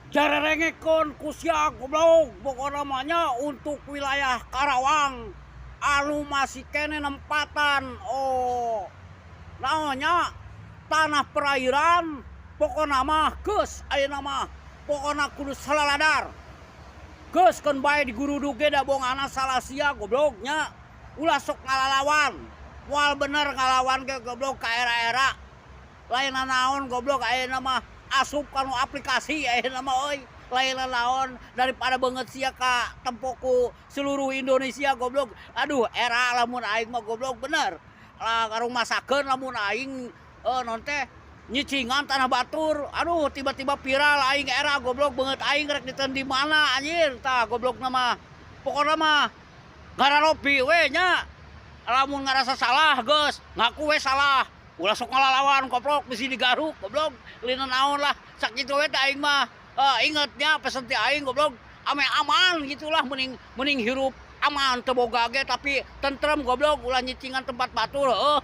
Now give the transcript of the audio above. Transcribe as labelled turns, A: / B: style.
A: jarerengekeun ku sia goblok pokona namanya untuk wilayah Karawang anu masih kene nempatan naonnya tanah perairan pokona mah geus ayeuna mah pokona kudu salaladar geus keun bae diguruduk ge da bongana salah sia gobloknya ulah sok ngalalawan moal bener ngalawan ge goblok ka era-era lainna naon goblok ayeuna mah asup kanu aplikasi ayeuna mah euy lainna naon daripada beungeut sia ka tempoku seluruh Indonesia goblok aduh era lamun aing mah goblok bener ngarumasakeun lamun aing non teh nyicingan tanah batur aduh tiba-tiba viral aing era goblok beungeut aing rek diteun di mana anjir tah goblokna mah pokona mah ngararopi we nya lamun ngarasa salah geus ngaku we salah ulah sok ngalawan goblok bisi digaruk goblok lina naon lah sakitu we teh aing mah ingetnya pesen ti aing goblok ame aman gitulah mending hirup aman teu boga ge tapi tentrem goblok ulah nyicingan tempat batur heuh